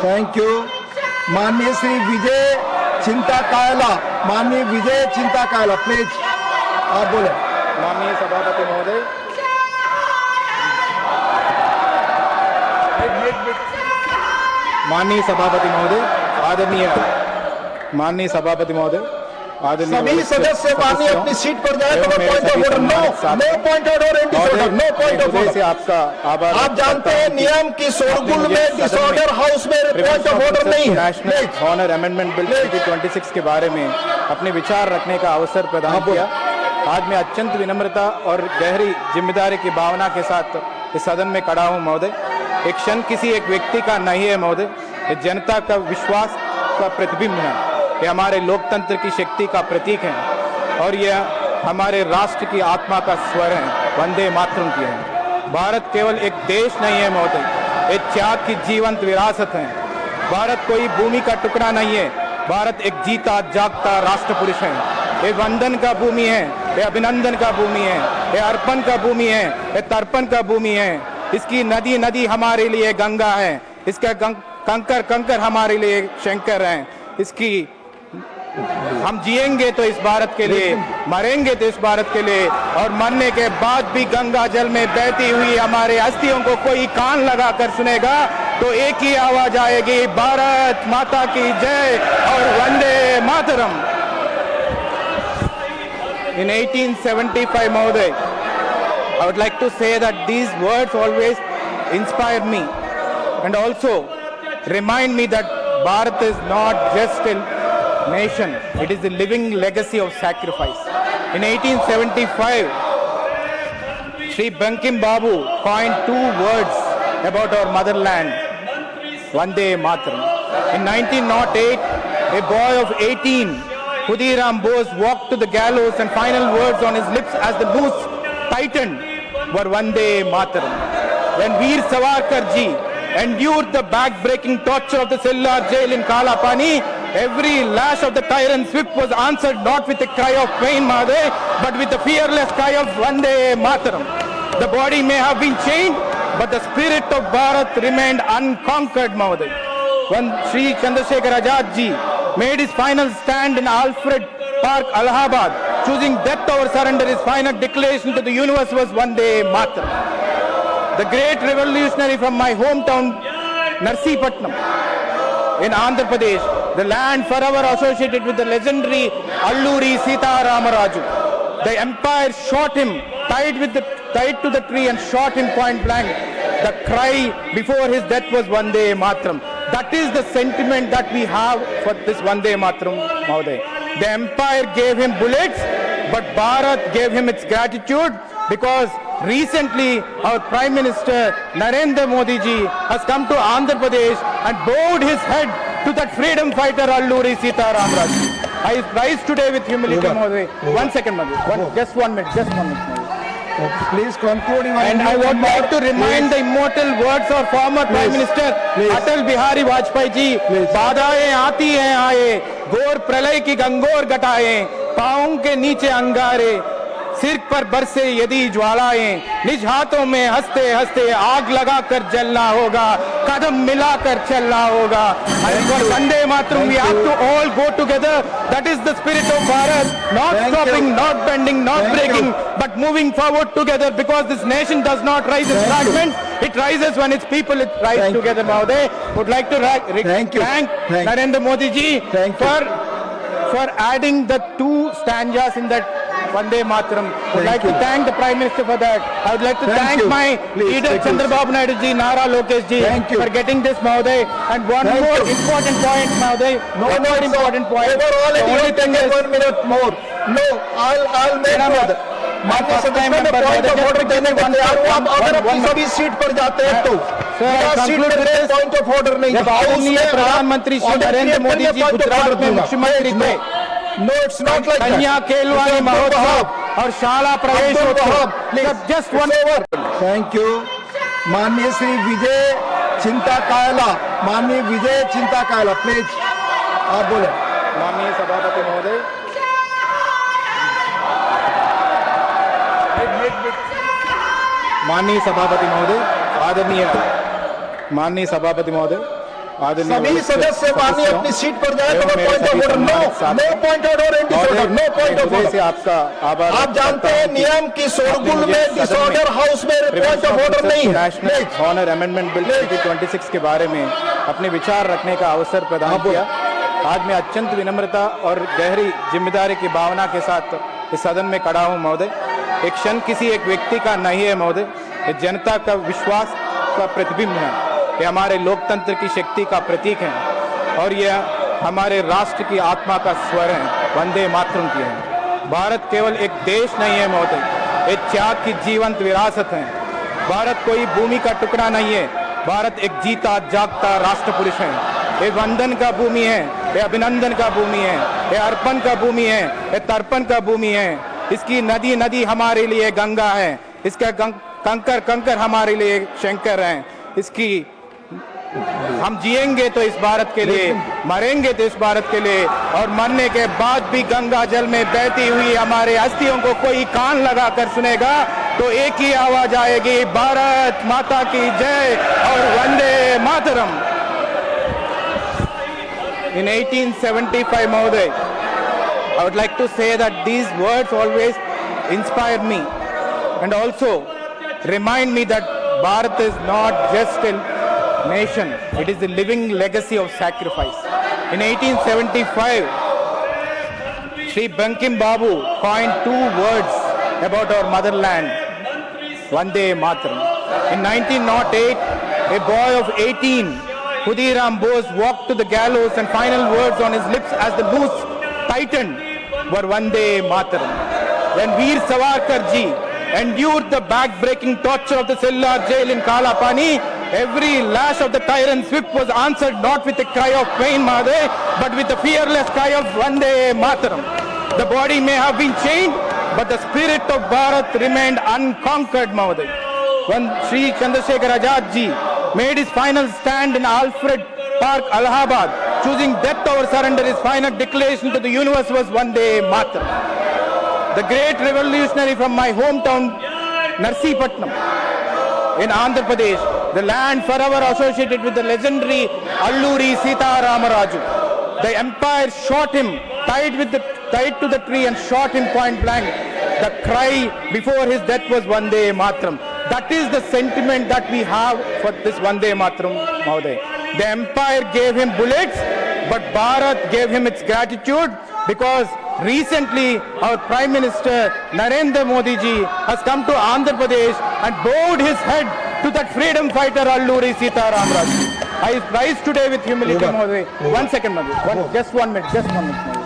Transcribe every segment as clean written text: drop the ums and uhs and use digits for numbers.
Thank you. माननीय श्री विजय चिंता Kayla, माननीय विजय चिंता कायला, प्लीज आप बोले। माननीय सभापति महोदय, माननीय सभापति महोदय, माननीय सभापति महोदय, सभी सदस्य माननीय अपनी सीट पर जाए तो point of order, no point of order, no point of order. आपका आभार। आप जानते हैं नियम की शोरगुल में डिसऑर्डर हाउस में पॉइंट ऑफ ऑर्डर नहीं है। नेशनल ऑनर अमेंडमेंट बिल 2026 के बारे में अपने विचार रखने का अवसर प्रदान किया। आज मैं अत्यंत विनम्रता और गहरी जिम्मेदारी की भावना के साथ इस सदन में खड़ा हूं महोदय। एक क्षण किसी एक व्यक्ति का नहीं है महोदय, ये जनता का विश्वास का प्रतिबिंब है, ये हमारे लोकतंत्र की शक्ति का प्रतीक है और यह हमारे राष्ट्र की आत्मा का स्वर है, वंदे मातरम की है। भारत केवल एक देश नहीं है महोदय, ये त्याग की जीवंत विरासत है। भारत कोई भूमि का टुकड़ा नहीं है, भारत एक जीता जागता राष्ट्र पुरुष है। ये वंदन का भूमि है, ये अभिनंदन का भूमि है, ये अर्पण का भूमि है, ये तर्पण का भूमि है। इसकी नदी नदी हमारे लिए गंगा है, इसका कंकर कंकर हमारे लिए शंकर हैं। इसकी हम जिएंगे तो इस भारत के लिए, मरेंगे तो इस भारत के लिए, और मरने के बाद भी गंगा जल में बहती हुई हमारे अस्थियों को कोई कान लगा कर सुनेगा तो एक ही आवाज आएगी, भारत माता की जय और Vande Mataram. In 1875, Mahoday, I would like to say that these words always inspire me and also remind me that Bharat is not just a nation, it is a living legacy of sacrifice. In 1875, Sri Bankim Babu coined two words about our motherland, Vande Mataram. In 1908, a boy of 18, Khudiram Bose, walked to the gallows and final words on his lips as the noose tightened were Vande Mataram. When Veer Savarkar ji endured the back-breaking torture of the cellular jail in Kalapani, every lash of the tyrant's whip was answered not with a cry of pain, Mahadev, but with a fearless cry of Vande Mataram. The body may have been chained, but the spirit of Bharat remained unconquered, Mahadev. When Sri Chandrasekhar Azad ji made his final stand in Alfred Park, Allahabad, choosing death over surrender, his final declaration to the universe was Vande Mataram. The great revolutionary from my hometown, Narsipatnam, in Andhra Pradesh, the land forever associated with the legendary Alluri Sita Ramaraju. The empire shot him, tied to the tree and shot him point blank. The cry before his death was Vande Mataram. That is the sentiment that we have for this Vande Mataram, Mahoday. The empire gave him bullets, but Bharat gave him its gratitude, because recently our Prime Minister Narendra Modi ji has come to Andhra Pradesh and bowed his head to that freedom fighter Alluri Sita Ramaraju. I rise today with humility, Mahoday. 1 second, Mahoday. Just 1 minute, Mahoday. Please conclude. And I would like to remind the immortal words of former Prime Minister Atal Bihari Vajpayee ji, बाधाएं आती हैं आए, घोर प्रलय की गंगोर घटाएं, पाँव के नीचे अंगारे, सिर पर बरसे यदि ज्वालाएं, निज हाथों में हंसते हंसते आग लगाकर जलना होगा, कदम मिलाकर चलना होगा। And for Vande Mataram, we have to all go together. That is the spirit of Bharat, not stopping, not bending, not breaking, but moving forward together, because this nation does not rise in fragments. It rises when its people rise together. Mahoday, would like to thank Narendra Modi ji for adding the two stanzas in that Vande Mataram. I would like to thank the Prime Minister for that. I would like to thank my leader Chandrababu Naidu ji, Nara Lokesh ji, for getting this, Mahoday. And one more important point, Mahoday. One more important point. Overall, it will take 1 minute more. No, I'll make it. माननीय सदस्य में point of order देने को तैयार हूं। आप अगर अपनी सभी सीट पर जाते हैं तो सीट पर पॉइंट ऑफ ऑर्डर नहीं। प्रधानमंत्री श्री नरेंद्र मोदी जी गुजरात में मुख्यमंत्री थे। No, it's not like कन्या केलवानी महोत्सव और शाला प्रवेशोत्सव, just one over. Thank you. माननीय श्री विजय चिंता कायला, माननीय विजय चिंता कायला, प्लीज आप बोले। माननीय सभापति महोदय, माननीय सभापति महोदय, माननीय सभापति महोदय, आदरणीय सभी वरिष्ठ सदस्य माननीय सदस्यों अपनी सीट पर जाए तो एवं मेरे पॉइंट ऑफ सभी ऑर्डर नो सम्मानित साथी। No point of order no point of हृदय से ऑर्डर। आपका आभार आप व्यक्त जानते करता हैं हूं कि नियम की शोरगुल आपने में मुझे डिसऑर्डर सदन में हाउस में पॉइंट ऑफ ऑर्डर नहीं है। नेशनल ऑनर अमेंडमेंट बिल 2026 के बारे में अपने विचार रखने का अवसर प्रदान किया। आज मैं अत्यंत विनम्रता और गहरी जिम्मेदारी की भावना के साथ इस सदन में खड़ा हूं महोदय। एक क्षण किसी एक व्यक्ति का नहीं है महोदय, ये जनता का विश्वास का प्रतिबिंब है, ये हमारे लोकतंत्र की शक्ति का प्रतीक है और यह हमारे राष्ट्र की आत्मा का स्वर है, वंदे मातरम की है। भारत केवल एक देश नहीं है महोदय, ये त्याग की जीवंत विरासत है। भारत कोई भूमि का टुकड़ा नहीं है, भारत एक जीता जागता राष्ट्र पुरुष है। ये वंदन का भूमि है, ये अभिनंदन का भूमि है, ये अर्पण का भूमि है, ये तर्पण का भूमि है। इसकी नदी नदी हमारे लिए गंगा है, इसका कंकर कंकर हमारे लिए शंकर हैं। इसकी हम जिएंगे तो इस भारत के लिए, मरेंगे तो इस भारत के लिए, और मरने के बाद भी गंगा जल में बहती हुई हमारे अस्थियों को कोई कान लगा कर सुनेगा तो एक ही आवाज आएगी, भारत माता की जय और Vande Mataram. In 1875, Mahoday, I would like to say that these words always inspire me and also remind me that Bharat is not just a nation, it is a living legacy of sacrifice. In 1875, Sri Bankim Babu coined two words about our motherland, Vande Mataram. In 1908, a boy of 18, Khudiram Bose, walked to the gallows and final words on his lips as the noose tightened were Vande Mataram. When Veer Savarkar ji endured the back-breaking torture of the cellular jail in Kalapani, every lash of the tyrant's whip was answered not with a cry of pain, Mahadev, but with the fearless cry of Vande Mataram. The body may have been chained, but the spirit of Bharat remained unconquered, Mahadev. When Sri Chandrasekhar Azad ji made his final stand in Alfred Park, Allahabad, choosing death over surrender, his final declaration to the universe was Vande Mataram. The great revolutionary from my hometown, Narsipatnam, in Andhra Pradesh, the land forever associated with the legendary Alluri Sita Ramaraju. The empire shot him, tied to the tree and shot him point blank. The cry before his death was Vande Mataram. That is the sentiment that we have for this Vande Mataram, Mahoday. The empire gave him bullets, but Bharat gave him its gratitude, because recently our Prime Minister Narendra Modi ji has come to Andhra Pradesh and bowed his head to that freedom fighter Alluri Sita Ramaraju. I rise today with humility, Mahoday. 1 second, Mahoday. Just 1 minute, Mahoday.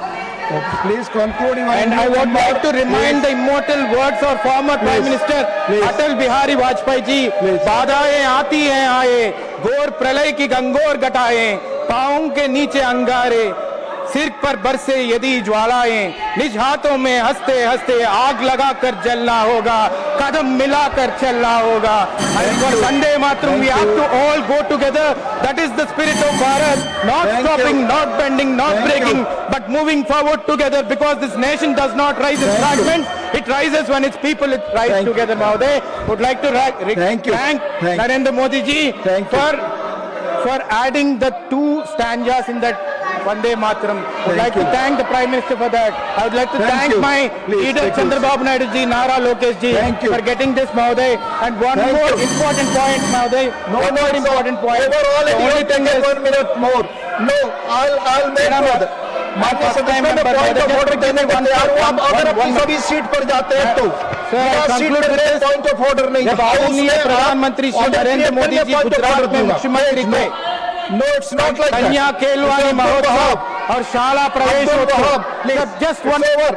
Please conclude. And I would like to remind the immortal words of former Prime Minister Atal Bihari Vajpayee ji, बाधाएं आती हैं आए, घोर प्रलय की गंगोर घटाएं, पांवों के नीचे अंगारे, सिर पर बरसे यदि ज्वालाएं, निज हाथों में हंसते हंसते आग लगाकर जलना होगा, कदम मिलाकर चलना होगा। And for Vande Mataram, we have to all go together. That is the spirit of Bharat, not stopping, not bending, not breaking, but moving forward together, because this nation does not rise in fragments. It rises when its people rise together, Mahoday. Would like to thank Narendra Modi ji for adding the two stanzas in that Vande Mataram. I would like to thank the Prime Minister for that. I would like to thank my leader Chandrababu Naidu ji, Nara Lokesh ji, for getting this, Mahoday. And one more important point, Mahoday. One more important point. Overall, The only thing is, 1 minute more. No, I'll make Mehta, माननीय सदस्यों ने point of order देने को तैयार हूं। आप अगर अपनी सभी सीट पर जाते हैं तो सीट पर पॉइंट ऑफ ऑर्डर नहीं। जब आदरणीय प्रधानमंत्री श्री नरेंद्र मोदी जी गुजरात में मुख्यमंत्री थे, No, it's not like कन्या that. केलवानी It's महोत्सव और शाला प्रवेशोत्सव, Please, जब just it's one over.